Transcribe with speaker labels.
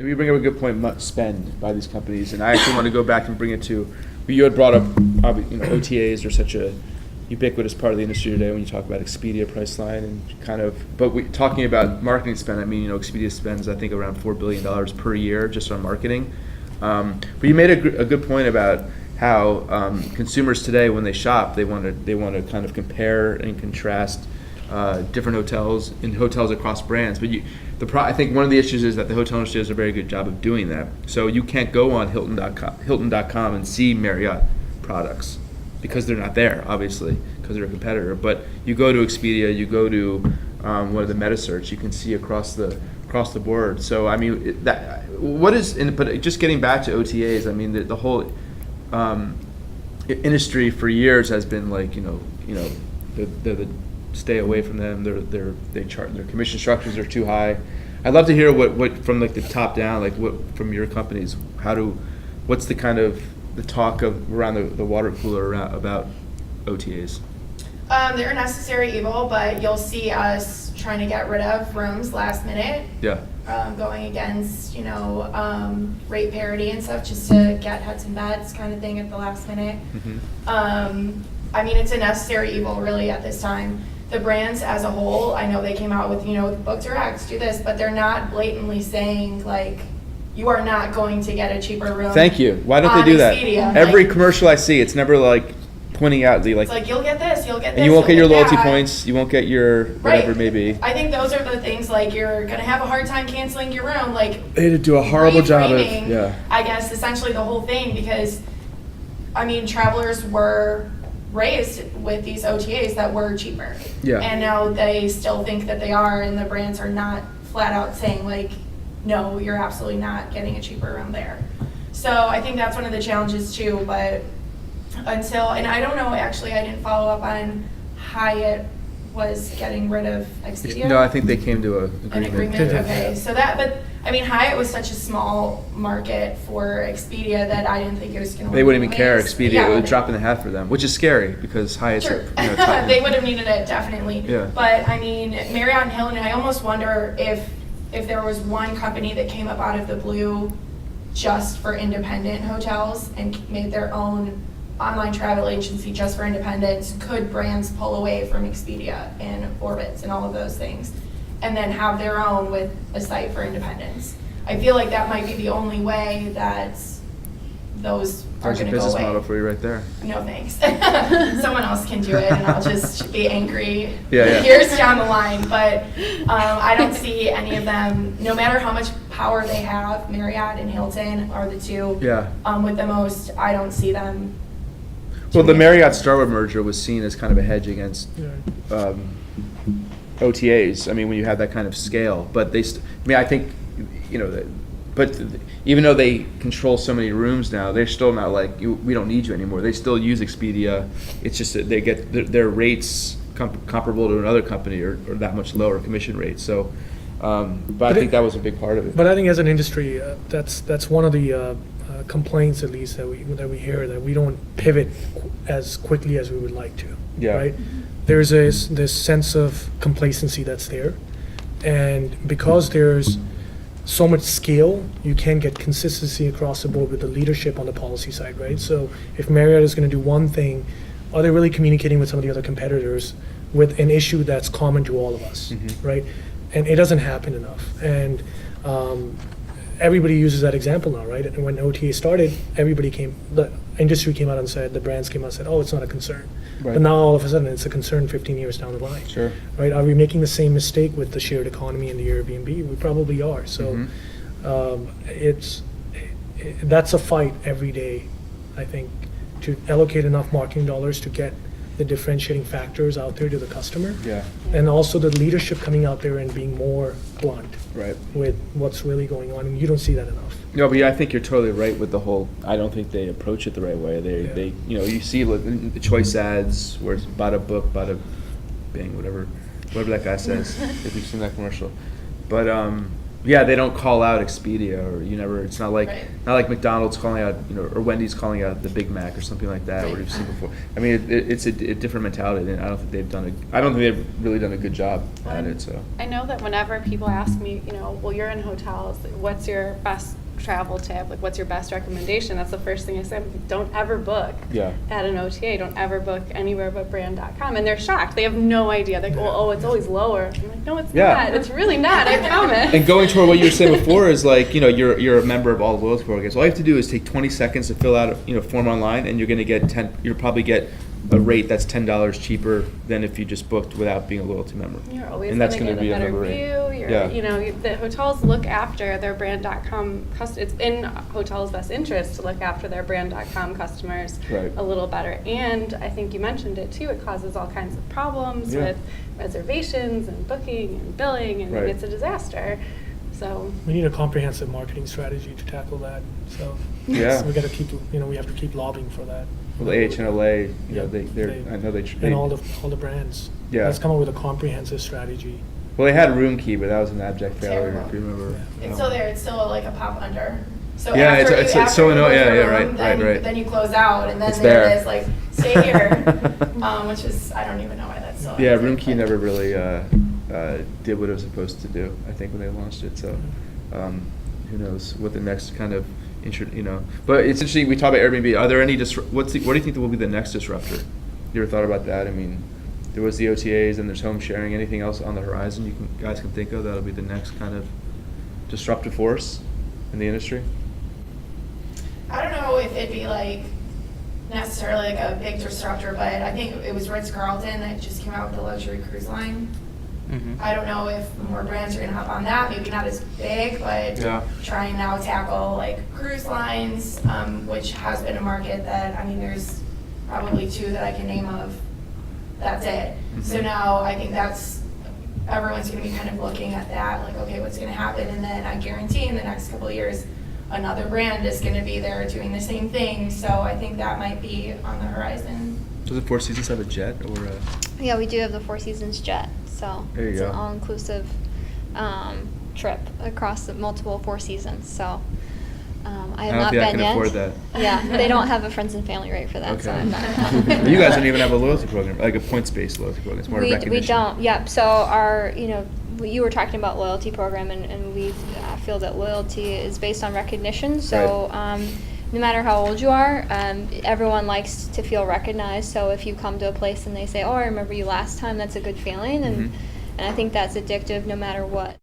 Speaker 1: You bring up a good point, spend by these companies, and I actually want to go back and bring it to, you had brought up, OTAs are such a ubiquitous part of the industry today when you talk about Expedia, Priceline, and kind of, but talking about marketing spend, I mean, Expedia spends, I think, around $4 billion per year just on marketing. But you made a good point about how consumers today, when they shop, they want to kind of compare and contrast different hotels across brands. But I think one of the issues is that the hotel industry does a very good job of doing that. So you can't go on Hilton.com and see Marriott products because they're not there, obviously, because they're a competitor. But you go to Expedia, you go to one of the meta search, you can see across the board. So I mean, but just getting back to OTAs, I mean, the whole industry for years has been like, the stay away from them. They charge, their commission structures are too high. I'd love to hear what from like the top down, like what from your companies, what's the kind of the talk of around the water cooler about OTAs?
Speaker 2: They're a necessary evil, but you'll see us trying to get rid of rooms last minute.
Speaker 1: Yeah.
Speaker 2: Going against, rate parity and stuff just to get heads and beds kind of thing at the last minute.
Speaker 1: Mm-hmm.
Speaker 2: I mean, it's a necessary evil really at this time. The brands as a whole, I know they came out with, book direct, do this, but they're not blatantly saying like, you are not going to get a cheaper room.
Speaker 1: Thank you. Why don't they do that?
Speaker 2: Expedia.
Speaker 1: Every commercial I see, it's never like pointing out the like.
Speaker 2: It's like you'll get this, you'll get this.
Speaker 1: And you won't get your loyalty
Speaker 2: that.
Speaker 1: points. You won't get your whatever it may be.
Speaker 2: I think those are the things like you're gonna have a hard time canceling your room. Like
Speaker 1: they do a horrible job of
Speaker 2: I guess essentially the whole thing because, I mean, travelers were raised with these OTAs that were cheaper.
Speaker 1: Yeah.
Speaker 2: And now they still think that they are, and the brands are not flat out saying like, no, you're absolutely not getting a cheaper room there. So I think that's one of the challenges too, but and I don't know, actually, I didn't follow up on Hyatt was getting rid of Expedia.
Speaker 1: No, I think they came to
Speaker 2: an agreement. Okay, so but I mean, Hyatt was such a small market for Expedia that I didn't think it was going to work.
Speaker 1: They wouldn't even care. Expedia,
Speaker 2: yeah,
Speaker 1: it would drop in the hat for them, which is scary because Hyatt's
Speaker 2: sure. They would have needed it, definitely.
Speaker 1: Yeah.
Speaker 2: But I mean, Marriott and Hilton, I almost wonder if there was one company that came up out of the blue just for independent hotels and made their own online travel agency just for independents, could brands pull away from Expedia and Orbitz and all of those things and then have their own with a site for independents? I feel like that might be the only way that those are going to go away.
Speaker 1: There's a business model for you right there.
Speaker 2: No thanks. Someone else can do it and I'll just be angry
Speaker 1: yeah.
Speaker 2: years down the line. But I don't see any of them, no matter how much power they have, Marriott and Hilton are the two with the most. I don't see them.
Speaker 1: Well, the Marriott-Starwood merger was seen as kind of a hedge against OTAs. I mean, when you have that kind of scale, but I think, but even though they control so many rooms now, they're still not like, we don't need you anymore. They still use Expedia. It's just that they get their rates comparable to another company or that much lower commission rates. So, but I think that was a big part of it.
Speaker 3: But I think as an industry, that's one of the complaints, at least that we hear, that we don't pivot as quickly as we would like to.
Speaker 1: Yeah.
Speaker 3: Right. There's this sense of complacency that's there, and because there's so much scale, you can get consistency across the board with the leadership on the policy side, right? So if Marriott is going to do one thing, are they really communicating with some of the other competitors with an issue that's common to all of us, right? And it doesn't happen enough. And everybody uses that example now, right? And when OTA started, the industry came out and said, the brands came out and said, oh, it's not a concern. Right. But now all of a sudden it's a concern 15 years down the line.
Speaker 1: Sure.
Speaker 3: Right? Are we making the same mistake with the shared economy and the Airbnb? We probably are. So that's a fight every day, I think, to allocate enough marketing dollars to get the differentiating factors out there to the customer.
Speaker 1: Yeah.
Speaker 3: And also the leadership coming out there and being more blunt with what's really going on. And you don't see that enough.
Speaker 1: No, but I think you're totally right with the whole, I don't think they approach it the right way. They you see the choice ads where it's bada book, bada bing, whatever that guy says, if you've seen that commercial. But Yeah, they don't call out Expedia, or you never. It's not like
Speaker 2: Right.
Speaker 1: McDonald's calling out, or Wendy's calling out the Big Mac or something like that,
Speaker 2: Right.
Speaker 1: what you've seen before. I mean, it's a different mentality. And I don't think they've really done a good job at it. So
Speaker 4: I know that whenever people ask me, well, you're in hotels, what's your best travel tip? Like, what's your best recommendation? That's the first thing I say. Don't ever book
Speaker 1: Yeah.
Speaker 4: at an OTA. Don't ever book anywhere but brand.com. And they're shocked. They have no idea. They go, oh, it's always lower. I'm like, no, it's
Speaker 1: Yeah.
Speaker 4: not. It's really not. I promise.
Speaker 1: And going toward what you were saying before is like, you're a member of all the loyalty programs. All you have to do is take 20 seconds to fill out a form online, and you're going to get you'll probably get a rate that's $10 cheaper than if you just booked without being a loyalty member.
Speaker 4: You're always
Speaker 1: And
Speaker 4: going
Speaker 1: that's
Speaker 4: to
Speaker 1: gonna
Speaker 4: get
Speaker 1: be
Speaker 4: a
Speaker 1: a
Speaker 4: better
Speaker 1: member rate.
Speaker 4: view. The hotels look after their brand.com customers. It's in hotels' best interest to look after their brand.com customers
Speaker 1: Right.
Speaker 4: a little better. And I think you mentioned it too. It causes all kinds of problems
Speaker 1: Yeah.
Speaker 4: with reservations and booking and billing, and
Speaker 1: Right.
Speaker 4: it's a disaster. So
Speaker 3: We need a comprehensive marketing strategy to tackle that, so.
Speaker 1: Yeah.
Speaker 3: So we gotta keep, we have to keep lobbying for that.
Speaker 1: Well, the AHLA,
Speaker 3: Yeah,
Speaker 1: I know they.
Speaker 3: And all the brands.
Speaker 1: Yeah.
Speaker 3: Let's come up with a comprehensive strategy.
Speaker 1: Well, they had Room Key, but that was an abject failure,
Speaker 2: Terrible.
Speaker 1: if you remember.
Speaker 2: It's still there, it's still like a pop under. So
Speaker 1: Yeah,
Speaker 2: after
Speaker 1: it's
Speaker 2: you,
Speaker 1: so
Speaker 2: after you
Speaker 1: annoying.
Speaker 2: close
Speaker 1: Yeah,
Speaker 2: the
Speaker 1: yeah,
Speaker 2: room,
Speaker 1: right.
Speaker 2: then you close out, and then
Speaker 1: It's
Speaker 2: there
Speaker 1: there.
Speaker 2: it is, like, stay here, which is, I don't even know why that's still.
Speaker 1: Yeah,
Speaker 2: active,
Speaker 1: Room Key
Speaker 2: but-
Speaker 1: never really did what it was supposed to do, I think, when they launched it. So who knows what the next kind of, But it's interesting, we talk about Airbnb. Are there any, what do you think will be the next disruptor? You ever thought about that? I mean, there was the OTAs and there's home sharing. Anything else on the horizon guys can think of that'll be the next kind of disruptive force in the industry?
Speaker 2: I don't know if it'd be like necessarily like a big disruptor, but I think it was Ritz-Carlton that just came out with the luxury cruise line. I don't know if more brands are gonna hop on that, maybe not as big, but
Speaker 1: Yeah.
Speaker 2: try and now tackle like cruise lines, which has been a market that, there's probably two that I can name of, that's it. So
Speaker 1: Mhm.
Speaker 2: now I think everyone's gonna be kind of looking at that, like, okay, what's gonna happen? And then I guarantee in the next couple of years, another brand is gonna be there doing the same thing, so I think that might be on the horizon.
Speaker 1: Does the Four Seasons have a jet or a?
Speaker 5: Yeah, we do have the Four Seasons jet, so
Speaker 1: There you
Speaker 5: it's
Speaker 1: go.
Speaker 5: an all-inclusive trip across the multiple Four Seasons. So I have
Speaker 1: I don't
Speaker 5: not
Speaker 1: think I
Speaker 5: been
Speaker 1: can
Speaker 5: yet.
Speaker 1: afford that.
Speaker 5: Yeah, they don't have a friends and family rate for that, so
Speaker 1: Okay.
Speaker 5: I'm not.
Speaker 1: You guys don't even have a loyalty program, like a points-based loyalty program. It's more
Speaker 5: we
Speaker 1: recognition.
Speaker 5: don't. Yep. So you were talking about loyalty program, and we feel that loyalty is based on recognition. So no matter how old you are, everyone likes to feel recognized. So if you come to a place and they say, "Oh, I remember you last time," that's a good feeling, and
Speaker 1: Mhm.
Speaker 5: and I think that's addictive no matter what